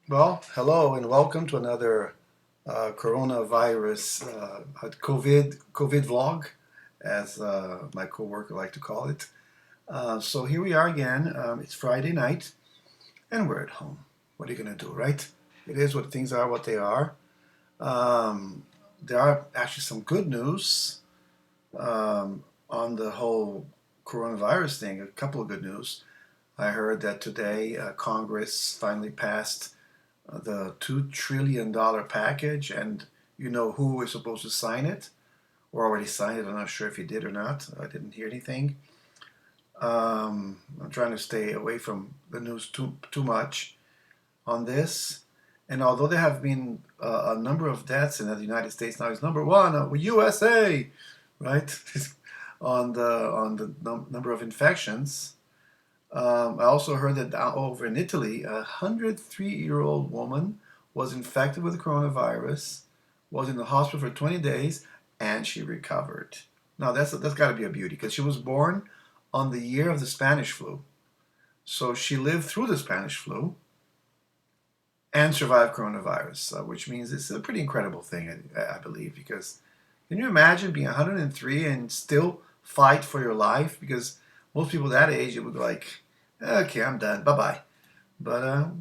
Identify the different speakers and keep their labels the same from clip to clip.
Speaker 1: Well, hello and welcome to another coronavirus COVID vlog, as my coworker like to call it. So here we are again. It's Friday night, and we're at home. What are you gonna do, right? It is what things are, what they are. Um, there are actually some good news on the whole coronavirus thing. A couple of good news. I heard that today Congress finally passed the $2 trillion package, and you know who is supposed to sign it or already signed it. I'm not sure if he did or not. I didn't hear anything. I'm trying to stay away from the news too much on this. And although there have been a number of deaths in the United States now, it's number one, USA, right? on the number of infections. I also heard that over in Italy, a 103-year-old woman was infected with coronavirus, was in the hospital for 20 days, and she recovered. Now that's got to be a beauty because she was born on the year of the Spanish flu, so she lived through the Spanish flu and survived coronavirus, which means it's a pretty incredible thing, I believe. Because can you imagine being 103 and still fight for your life? Because most people that age, it would be like, okay, I'm done, bye bye. But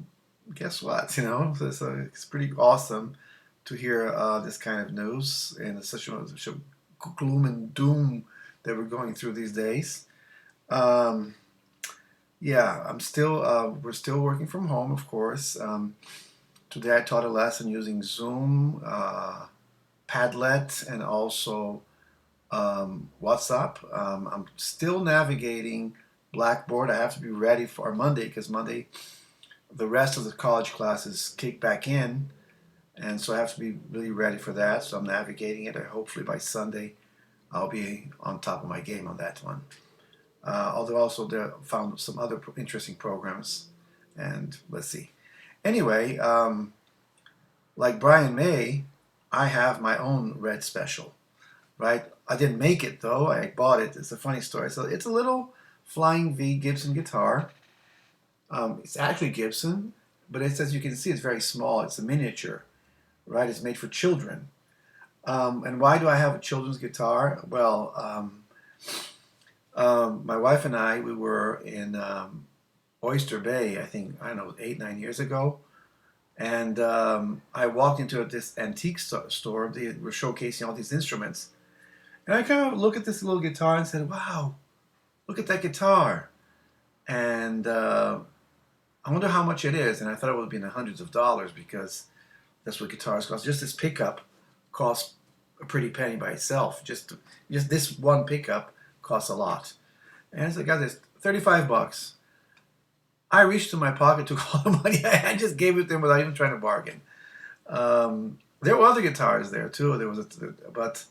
Speaker 1: guess what? It's pretty awesome to hear this kind of news and such a gloom and doom that we're going through these days. Um, yeah, we're still working from home, of course. Today I taught a lesson using Zoom, Padlet, and also WhatsApp. I'm still navigating Blackboard. I have to be ready for Monday because Monday the rest of the college classes kick back in, and so I have to be really ready for that. So I'm navigating it, and hopefully by Sunday I'll be on top of my game on that one. Although also there found some other interesting programs, and let's see. Anyway, like Brian May, I have my own red special, right? I didn't make it though. I bought it. It's a funny story. So it's a little Flying V Gibson guitar. It's actually Gibson, but it's, as you can see, it's very small. It's a miniature, right? It's made for children. And why do I have a children's guitar? Well, my wife and I, we were in Oyster Bay, I think, I don't know, 8, 9 years ago. And I walked into this antique store. They were showcasing all these instruments. And I kind of look at this little guitar and said, wow, look at that guitar. And I wonder how much it is. And I thought it would be in the hundreds of dollars because that's what guitars cost. Just this pickup costs a pretty penny by itself. Just this one pickup costs a lot. And so I got this 35 bucks. I reached to my pocket, took all the money. I just gave it to them without even trying to bargain. There were other guitars there too. But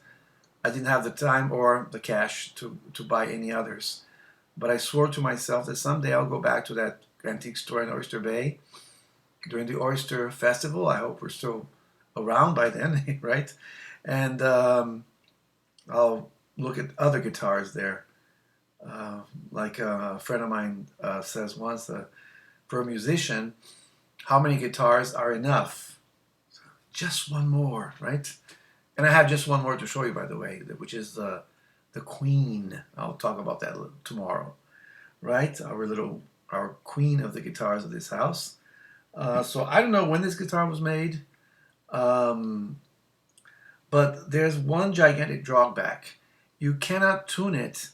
Speaker 1: I didn't have the time or the cash to buy any others. But I swore to myself that someday I'll go back to that antique store in Oyster Bay during the Oyster Festival. I hope we're still around by then, right? And I'll look at other guitars there. Like a friend of mine says once, for a musician, how many guitars are enough? Just one more, right? And I have just one more to show you, by the way, which is the Queen. I'll talk about that tomorrow, right? Our queen of the guitars of this house. So I don't know when this guitar was made, um, but there's one gigantic drawback. You cannot tune it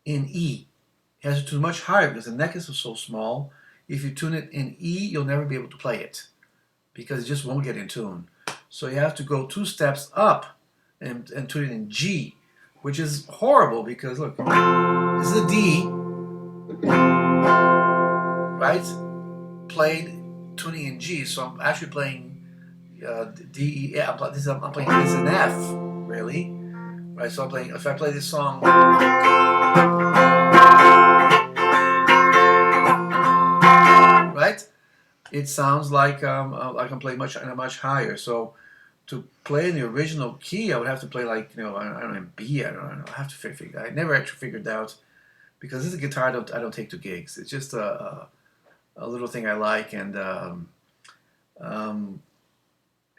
Speaker 1: in E. It has to tune much higher because the neck is so small. If you tune it in E, you'll never be able to play it because it just won't get in tune. So you have to go 2 steps up and tune it in G, which is horrible because look, this is a D, right? Played tuning in G, so I'm actually playing D, E. Yeah, I'm playing this in F, really, right? So I'm playing. If I play this song, right, it sounds like I'm playing much higher. So to play in the original key, I would have to play like I don't know in B. I don't know. I have to figure. I never actually figured out because this is a guitar I don't take to gigs. It's just a little thing I like, and Um,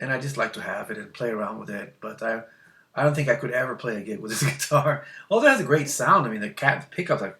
Speaker 1: and I just like to have it and play around with it. But I don't think I could ever play a gig with this guitar. Although it has a great sound. I mean, the pickups like.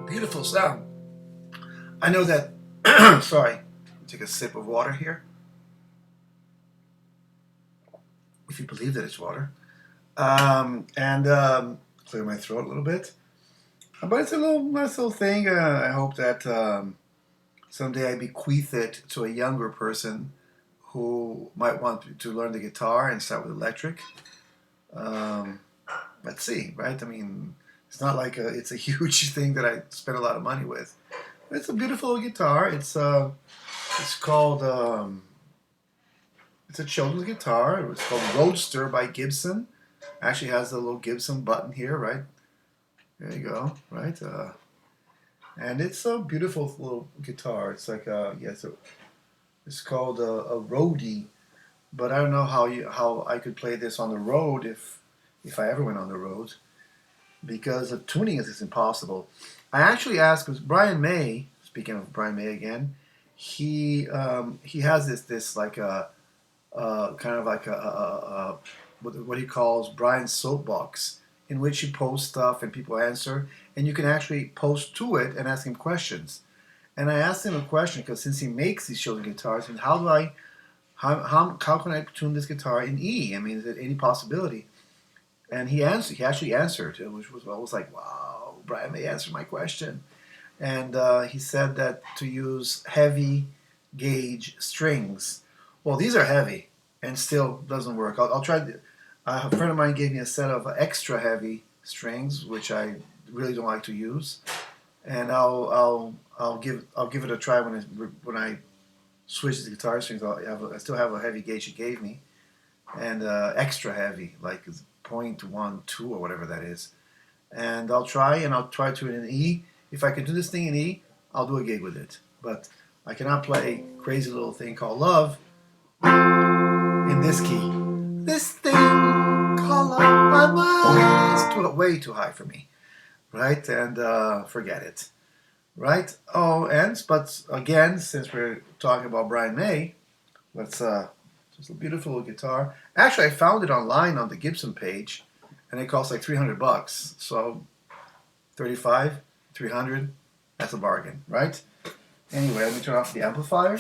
Speaker 1: Beautiful sound. I know that. Sorry, take a sip of water here, if you believe that it's water, and clear my throat a little bit. But it's a little nice little thing. I hope that someday I bequeath it to a younger person who might want to learn the guitar and start with electric. Um, let's see, right? I mean, it's not like it's a huge thing that I spend a lot of money with. It's a beautiful little guitar. It's called it's a children's guitar. It was called Roadster by Gibson. Actually has the little Gibson button here, right? There you go, right? And it's a beautiful little guitar. It's like it's called a roadie, but I don't know how I could play this on the road if I ever went on the road, because the tuning is impossible. I actually asked, because Brian May, speaking of Brian May again, he has this like a kind of like a what he calls Brian's soapbox, in which he posts stuff and people answer, and you can actually post to it and ask him questions. And I asked him a question, because since he makes these children guitars, and how can I tune this guitar in E? I mean, is there any possibility? And he answered. He actually answered, which was, I was like, wow, Brian May answered my question. And he said that to use heavy gauge strings. Well, these are heavy and still doesn't work. I'll try. A friend of mine gave me a set of extra heavy strings, which I really don't like to use, and I'll give it a try when I switch the guitar strings. I still have a heavy gauge he gave me, and extra heavy, like 0.12 or whatever that is. And I'll try to it in E. If I can do this thing in E, I'll do a gig with it. But I cannot play crazy little thing called Love in this key. This thing called Love, my mind is way too high for me, right? And forget it, right? But again, since we're talking about Brian May, let's just a beautiful little guitar. Actually, I found it online on the Gibson page, and it costs like $300. So 35, 300, that's a bargain, right? Anyway, let me turn off the amplifier.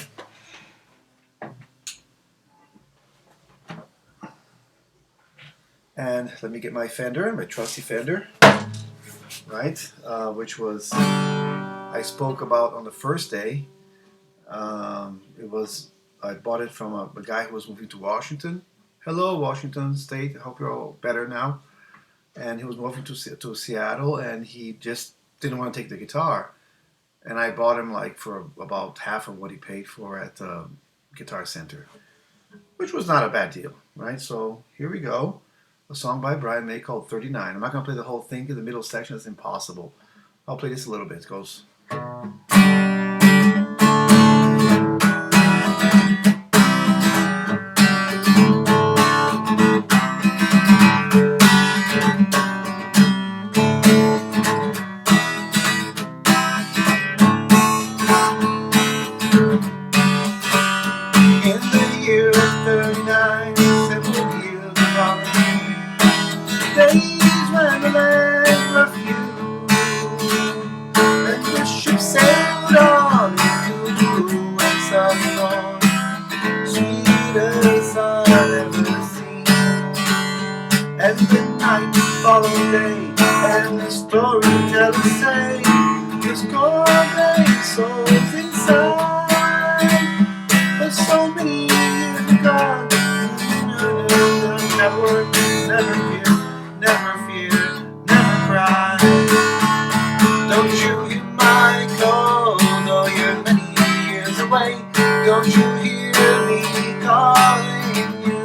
Speaker 1: And let me get my Fender, my trusty Fender, right? Which was, I spoke about on the first day. I bought it from a guy who was moving to Washington. Hello, Washington State. I hope you're all better now. And he was moving to Seattle, and he just didn't want to take the guitar. And I bought him like for about half of what he paid for at Guitar Center, which was not a bad deal, right? So here we go. A song by Brian May called 39. I'm not going to play the whole thing because the middle section is impossible. I'll play this a little bit. It goes. In the year of 39, several years of honesty, days when the land were few, and the ship sailed on into blue and southern on, sweetest I've ever seen. And the night followed day, and the storytellers say, there's golden souls inside. But so many years ago, never work, never fear, never fear, never cry. Don't you hear my call, though you're many years away? Don't you hear me calling you?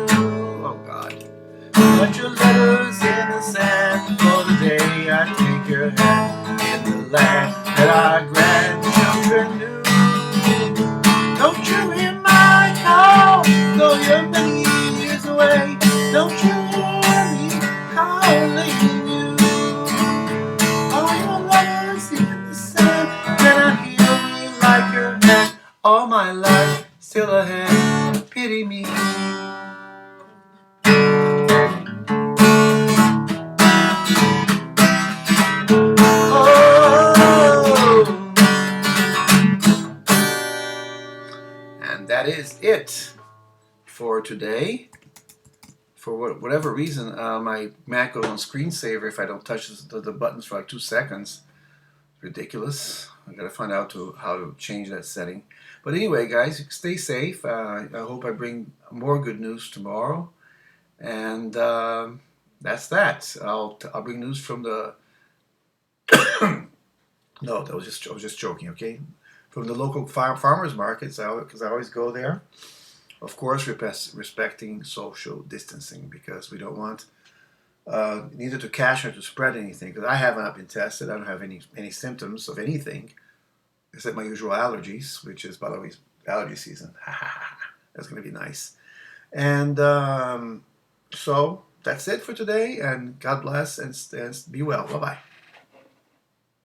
Speaker 1: it for today. For whatever reason, my Mac goes on screensaver if I don't touch the buttons for like 2 seconds. Ridiculous. I gotta find out how to change that setting. But anyway, guys, stay safe. I hope I bring more good news tomorrow. And that's that. I'll bring news from the. No, I was just joking. Okay, from the local farmers markets, because I always go there. Of course, respecting social distancing, because we don't want neither to catch or to spread anything. Because I have not been tested. I don't have any symptoms of anything except my usual allergies, which is, by the way, allergy season. That's going to be nice. And so that's it for today. And God bless and be well. Bye bye.